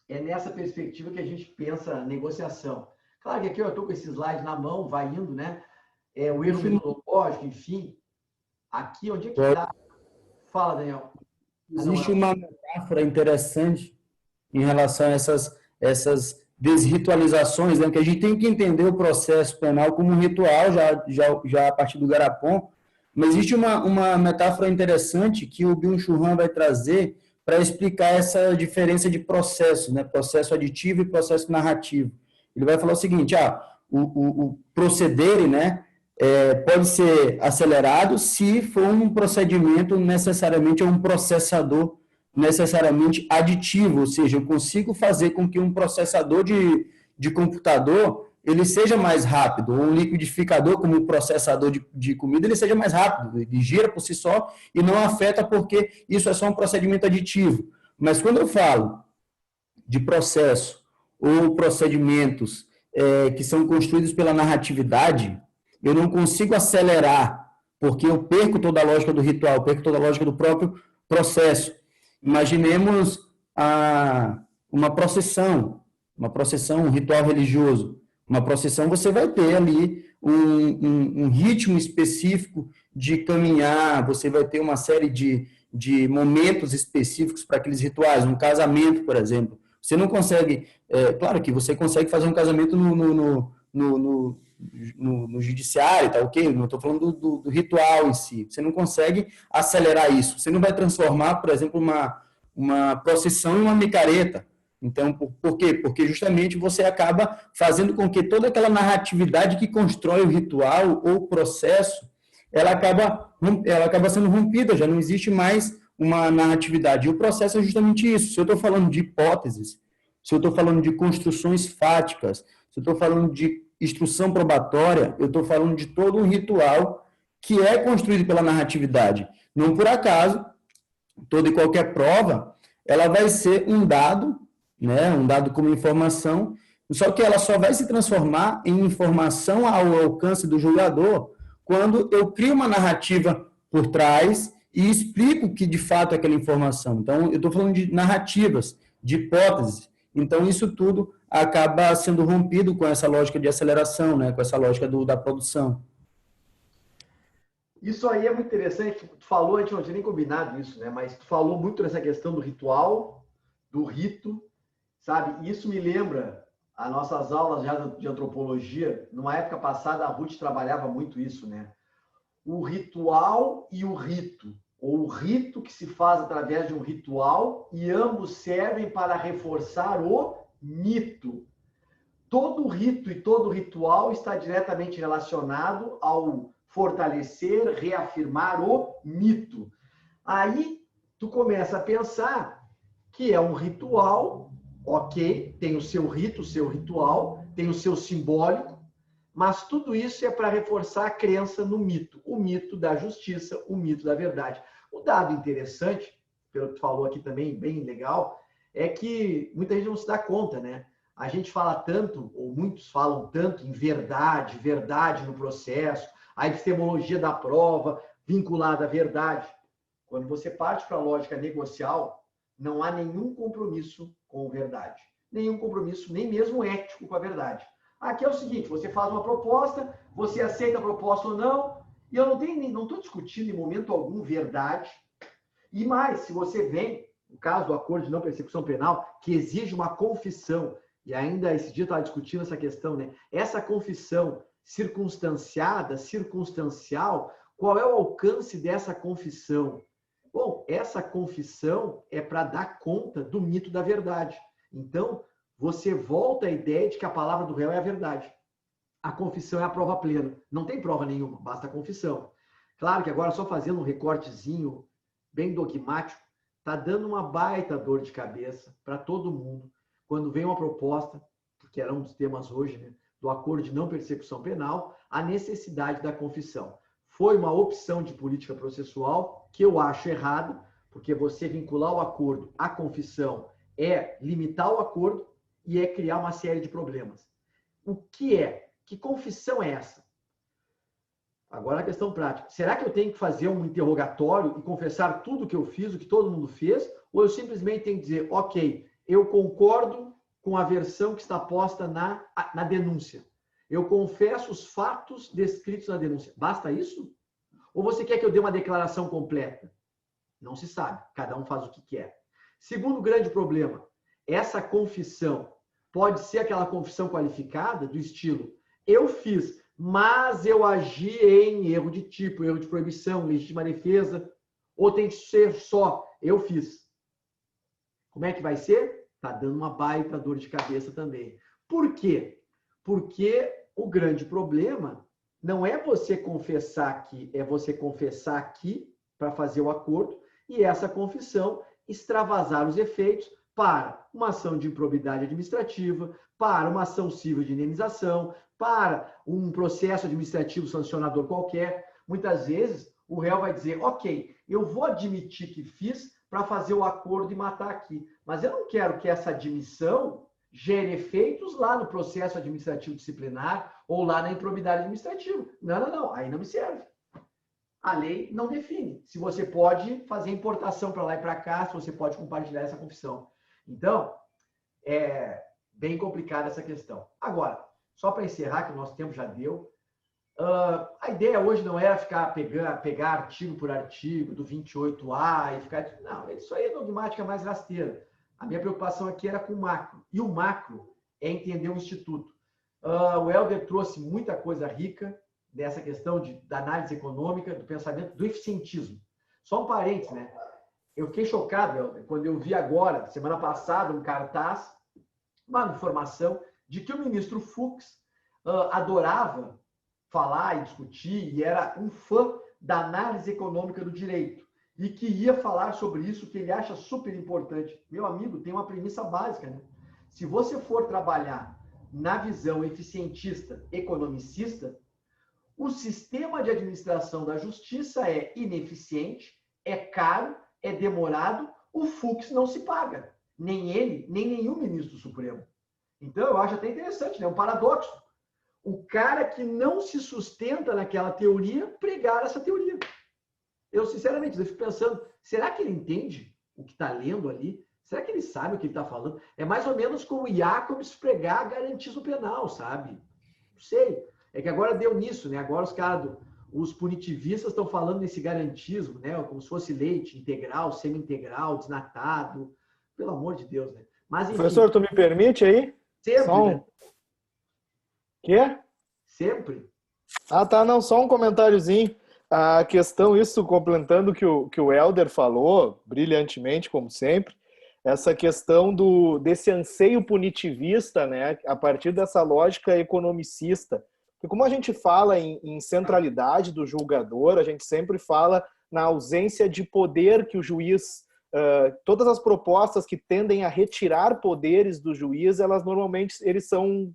é nessa perspectiva que a gente pensa a negociação. Claro que aqui eu estou com esse slide na mão, vai indo, né? O erro metodológico, enfim. Aqui, onde é que está? Fala, Daniel. Existe uma metáfora interessante em relação a essas desritualizações, né? Que a gente tem que entender o processo penal como um ritual, já a partir do Garapon, mas existe uma metáfora interessante que o Byung-Chul Han vai trazer para explicar essa diferença de processo, né? Processo aditivo e processo narrativo. Ele vai falar o seguinte, o proceder, né, pode ser acelerado se for um procedimento necessariamente um processador necessariamente aditivo, ou seja, eu consigo fazer com que um processador de computador ele seja mais rápido, ou um liquidificador como um processador de comida, ele seja mais rápido, ele gira por si só e não afeta porque isso é só um procedimento aditivo. Mas quando eu falo de processo ou procedimentos que são construídos pela narratividade, eu não consigo acelerar, porque eu perco toda a lógica do ritual, perco toda a lógica do próprio processo. Imaginemos uma procissão, um ritual religioso. Uma procissão, você vai ter ali um ritmo específico de caminhar, você vai ter uma série de momentos específicos para aqueles rituais. Um casamento, por exemplo. Você não consegue... claro que você consegue fazer um casamento no judiciário, tá ok? Não estou falando do ritual em si. Você não consegue acelerar isso. Você não vai transformar, por exemplo, uma procissão em uma micareta. Então, por quê? Porque justamente você acaba fazendo com que toda aquela narratividade que constrói o ritual ou o processo, ela acaba sendo rompida, já não existe mais uma narratividade. E o processo é justamente isso. Se eu estou falando de hipóteses, se eu estou falando de construções fáticas, se eu estou falando de instrução probatória, eu estou falando de todo um ritual que é construído pela narratividade. Não por acaso, toda e qualquer prova, ela vai ser um dado, né, um dado como informação, só que ela só vai se transformar em informação ao alcance do julgador quando eu crio uma narrativa por trás e explico que de fato é aquela informação. Então, eu estou falando de narrativas, de hipóteses. Então, isso tudo acaba sendo rompido com essa lógica de aceleração, né, com essa lógica da produção. Isso aí é muito interessante. Tu falou, a gente não tinha nem combinado isso, né? Mas tu falou muito nessa questão do ritual, do rito, sabe? Isso me lembra as nossas aulas já de antropologia. Numa época passada, a Ruth trabalhava muito isso, né? O ritual e o rito, ou o rito que se faz através de um ritual, e ambos servem para reforçar o mito. Todo rito e todo ritual está diretamente relacionado ao fortalecer, reafirmar o mito. Aí tu começa a pensar que é um ritual, ok, tem o seu rito, o seu ritual, tem o seu simbólico, mas tudo isso é para reforçar a crença no mito, o mito da justiça, o mito da verdade. O dado interessante, pelo que tu falou aqui também, bem legal, é que muita gente não se dá conta, né? A gente fala tanto, ou muitos falam tanto em verdade, verdade no processo, a epistemologia da prova vinculada à verdade. Quando você parte para a lógica negocial, não há nenhum compromisso com verdade. Nenhum compromisso, nem mesmo ético com a verdade. Aqui é o seguinte, você faz uma proposta, você aceita a proposta ou não, e eu não estou discutindo em momento algum verdade. E mais, se você vem, no caso do acordo de não persecução penal, que exige uma confissão, e ainda esse dia eu estava discutindo essa questão, né? Essa confissão circunstanciada, circunstancial, qual é o alcance dessa confissão? Bom, essa confissão é para dar conta do mito da verdade. Então, você volta à ideia de que a palavra do réu é a verdade. A confissão é a prova plena. Não tem prova nenhuma, basta a confissão. Claro que agora, só fazendo um recortezinho bem dogmático, está dando uma baita dor de cabeça para todo mundo quando vem uma proposta, que era um dos temas hoje, né, do acordo de não persecução penal, a necessidade da confissão. Foi uma opção de política processual que eu acho errado, porque você vincular o acordo à confissão é limitar o acordo e é criar uma série de problemas. O que é? Que confissão é essa? Agora a questão prática. Será que eu tenho que fazer um interrogatório e confessar tudo o que eu fiz, o que todo mundo fez? Ou eu simplesmente tenho que dizer, ok, eu concordo com a versão que está posta na denúncia. Eu confesso os fatos descritos na denúncia. Basta isso? Ou você quer que eu dê uma declaração completa? Não se sabe. Cada um faz o que quer. Segundo grande problema, essa confissão pode ser aquela confissão qualificada do estilo eu fiz, mas eu agi em erro de tipo, erro de proibição, legítima defesa, ou tem que ser só eu fiz. Como é que vai ser? Está dando uma baita dor de cabeça também. Por quê? Porque o grande problema não é você confessar aqui, é você confessar aqui para fazer o acordo e essa confissão extravasar os efeitos para uma ação de improbidade administrativa, para uma ação civil de indenização, para um processo administrativo sancionador qualquer. Muitas vezes o réu vai dizer, ok, eu vou admitir que fiz para fazer o acordo e matar aqui, mas eu não quero que essa admissão gere efeitos lá no processo administrativo disciplinar ou lá na improbidade administrativa. Não, aí não me serve. A lei não define se você pode fazer importação para lá e para cá, se você pode compartilhar essa confissão. Então, é bem complicada essa questão. Agora, só para encerrar, que o nosso tempo já deu, a ideia hoje não era pegar artigo por artigo do 28A e ficar... Não, isso aí é dogmática mais rasteira. A minha preocupação aqui era com o macro. E o macro é entender o Instituto. O Helder trouxe muita coisa rica dessa questão da análise econômica, do pensamento, do eficientismo. Só um parênteses, né? Eu fiquei chocado, Helder, quando eu vi agora, semana passada, um cartaz, uma informação de que o ministro Fux adorava falar e discutir e era um fã da análise econômica do direito e que ia falar sobre isso, que ele acha super importante. Meu amigo, tem uma premissa básica, né? Se você for trabalhar na visão eficientista, economicista, o sistema de administração da justiça é ineficiente, é caro, é demorado, o Fux não se paga. Nem ele, nem nenhum ministro Supremo. Então, eu acho até interessante, né? Um paradoxo. O cara que não se sustenta naquela teoria, pregar essa teoria. Eu, sinceramente, eu fico pensando, será que ele entende o que está lendo ali? Será que ele sabe o que ele está falando? É mais ou menos como o Jacobs pregar garantismo penal, sabe? Não sei. É que agora deu nisso, né? Agora os caras, os punitivistas estão falando nesse garantismo, né? Como se fosse leite integral, semi-integral, desnatado. Pelo amor de Deus, né? Mas, enfim, professor, tu me permite aí? sempre, né? Quê? Sempre. Ah, tá, não, só um comentáriozinho. A questão, isso complementando o que o Helder falou, brilhantemente, como sempre, essa questão desse anseio punitivista, né, a partir dessa lógica economicista. Porque como a gente fala em centralidade do julgador, a gente sempre fala na ausência de poder que o juiz... todas as propostas que tendem a retirar poderes do juiz, elas normalmente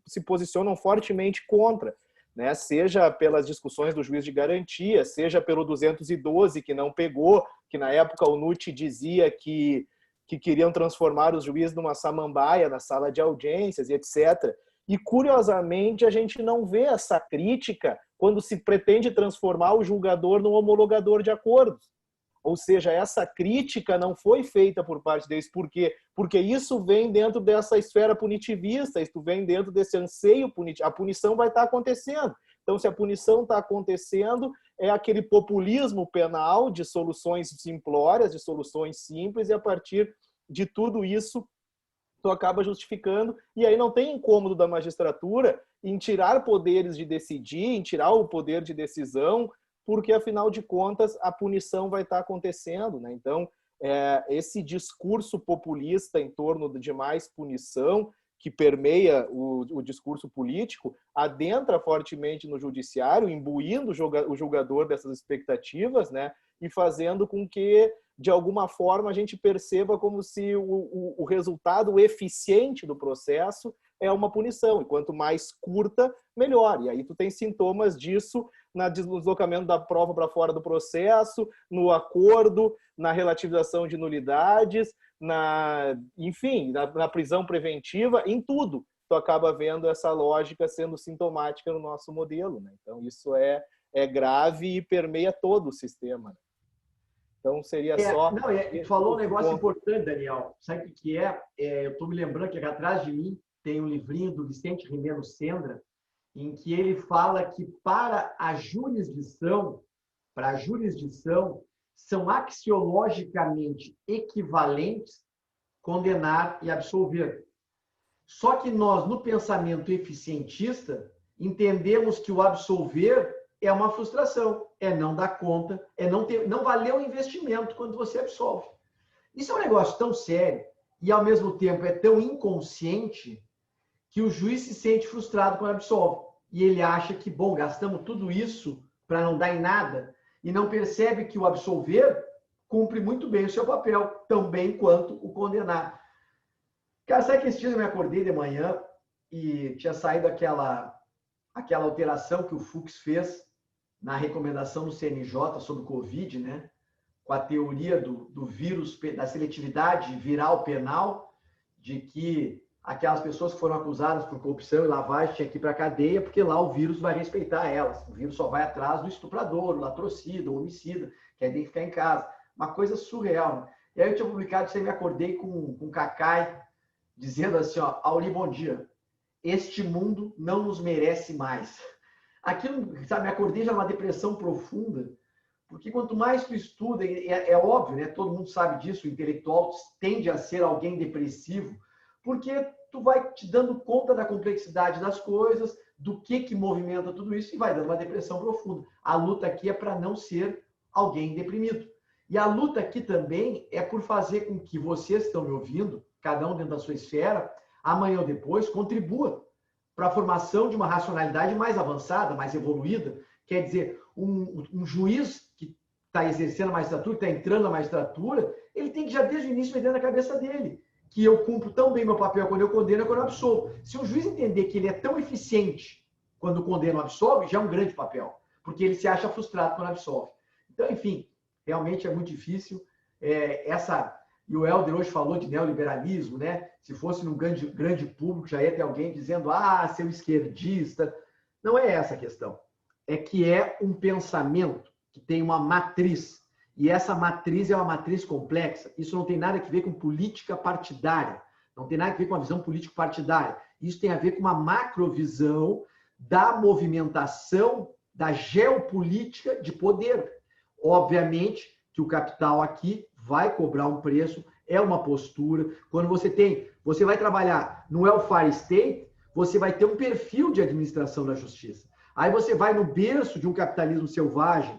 se posicionam fortemente contra, né? Seja pelas discussões do juiz de garantia, seja pelo 212 que não pegou, que na época o Nutti dizia que que queriam transformar os juízes numa samambaia na sala de audiências e etc. E, curiosamente, a gente não vê essa crítica quando se pretende transformar o julgador num homologador de acordos. Ou seja, essa crítica não foi feita por parte deles. Por quê? Porque isso vem dentro dessa esfera punitivista, isso vem dentro desse anseio punitivo. A punição vai estar acontecendo. Então, se a punição está acontecendo, é aquele populismo penal de soluções simplórias, de soluções simples, e a partir de tudo isso, tu acaba justificando, e aí não tem incômodo da magistratura em tirar poderes de decidir, em tirar o poder de decisão, porque, afinal de contas, a punição vai estar acontecendo, né? Então, esse discurso populista em torno de mais punição, que permeia o discurso político, adentra fortemente no judiciário, imbuindo o julgador dessas expectativas, né? E fazendo com que, de alguma forma, a gente perceba como se o resultado eficiente do processo é uma punição. E quanto mais curta, melhor. E aí tu tem sintomas disso no deslocamento da prova para fora do processo, no acordo, na relativização de nulidades, enfim, na prisão preventiva, em tudo. Tu acaba vendo essa lógica sendo sintomática no nosso modelo, né? Então, isso é grave e permeia todo o sistema, né? Então, seria só... Não, tu falou um negócio importante, Daniel. Sabe o que é? Eu estou me lembrando que aqui atrás de mim tem um livrinho do Vicente Rimeno Sendra, em que ele fala que para a jurisdição, são axiologicamente equivalentes condenar e absolver. Só que nós, no pensamento eficientista, entendemos que o absolver é uma frustração, é não dar conta, é não valer o investimento quando você absolve. Isso é um negócio tão sério e, ao mesmo tempo, é tão inconsciente que o juiz se sente frustrado quando absolve. E ele acha que, bom, gastamos tudo isso para não dar em nada e não percebe que o absolver cumpre muito bem o seu papel, tão bem quanto o condenar. Cara, sabe que esse dia eu me acordei de manhã e tinha saído aquela alteração que o Fux fez na recomendação do CNJ sobre o Covid, né? Com a teoria do vírus, da seletividade viral penal, de que aquelas pessoas que foram acusadas por corrupção e lavagem tinham que ir para a cadeia, porque lá o vírus vai respeitar elas. O vírus só vai atrás do estuprador, o latrocida, o homicida, que aí tem que ficar em casa. Uma coisa surreal, né? E aí eu tinha publicado isso aí, me acordei com um Cacai, dizendo assim, ó, Auri, bom dia. Este mundo não nos merece mais. Aquilo, sabe, me acordei já numa depressão profunda, porque quanto mais tu estuda, é óbvio, né? Todo mundo sabe disso, o intelectual tende a ser alguém depressivo, porque tu vai te dando conta da complexidade das coisas, do que movimenta tudo isso e vai dando uma depressão profunda. A luta aqui é para não ser alguém deprimido. E a luta aqui também é por fazer com que vocês que estão me ouvindo, cada um dentro da sua esfera, amanhã ou depois, contribua para a formação de uma racionalidade mais avançada, mais evoluída. Quer dizer, um juiz que está exercendo a magistratura, que está entrando na magistratura, ele tem que já desde o início meter na cabeça dele que eu cumpro tão bem meu papel quando eu condeno e quando eu absolvo. Se o juiz entender que ele é tão eficiente quando condena ou absolve, já é um grande papel, porque ele se acha frustrado quando absolve. Então, enfim, realmente é muito difícil. E o Helder hoje falou de neoliberalismo, né? Se fosse num grande público, já ia ter alguém dizendo, seu esquerdista. Não é essa a questão. É que é um pensamento que tem uma matriz. E essa matriz é uma matriz complexa. Isso não tem nada a ver com política partidária. Não tem nada a ver com a visão político-partidária. Isso tem a ver com uma macrovisão da movimentação da geopolítica de poder. Obviamente que o capital aqui vai cobrar um preço, é uma postura. Quando você vai trabalhar no welfare state, você vai ter um perfil de administração da justiça. Aí você vai no berço de um capitalismo selvagem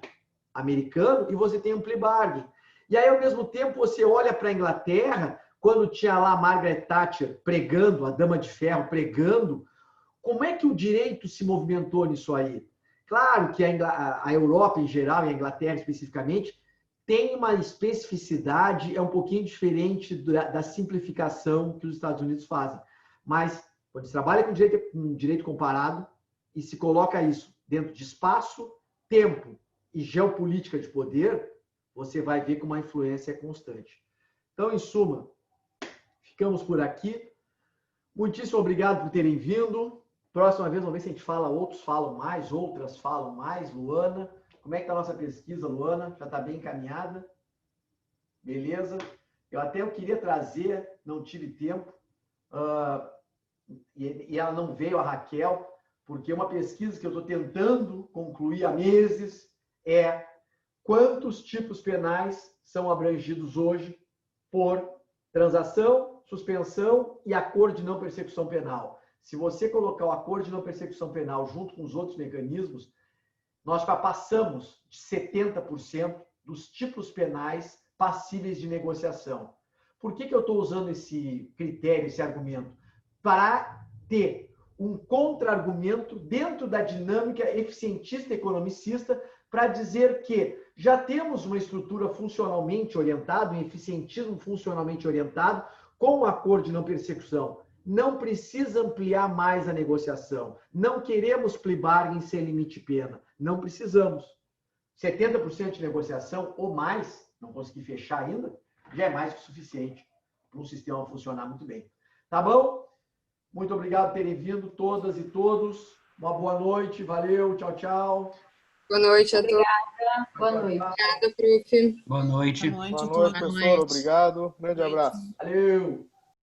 americano e você tem um plea bargain. E aí, ao mesmo tempo, você olha para a Inglaterra, quando tinha lá a Margaret Thatcher pregando, a Dama de Ferro pregando, como é que o direito se movimentou nisso aí? Claro que a Europa em geral e a Inglaterra especificamente tem uma especificidade, é um pouquinho diferente da simplificação que os Estados Unidos fazem. Mas, quando você trabalha com direito comparado e se coloca isso dentro de espaço, tempo e geopolítica de poder, você vai ver que uma influência é constante. Então, em suma, ficamos por aqui. Muitíssimo obrigado por terem vindo. Próxima vez, vamos ver se a gente fala, outros falam mais, outras falam mais. Luana, como é que está a nossa pesquisa, Luana? Já está bem encaminhada? Beleza? Eu queria trazer, não tive tempo, e ela não veio, a Raquel, porque uma pesquisa que eu estou tentando concluir há meses é quantos tipos penais são abrangidos hoje por transação, suspensão e acordo de não persecução penal. Se você colocar o acordo de não persecução penal junto com os outros mecanismos, nós já passamos de 70% dos tipos penais passíveis de negociação. Por que eu estou usando esse critério, esse argumento? Para ter um contra-argumento dentro da dinâmica eficientista e economicista para dizer que já temos uma estrutura funcionalmente orientada, um eficientismo funcionalmente orientado, com o acordo de não persecução. Não precisa ampliar mais a negociação. Não queremos plea bargain sem limite de pena. Não precisamos. 70% de negociação ou mais, não consegui fechar ainda, já é mais que o suficiente para um sistema funcionar muito bem. Tá bom? Muito obrigado por terem vindo, todas e todos. Uma boa noite. Valeu. Tchau, tchau. Boa noite a todos. Boa noite. Obrigada, prof. Boa noite. Boa noite, professor. Obrigado. Grande abraço. Valeu.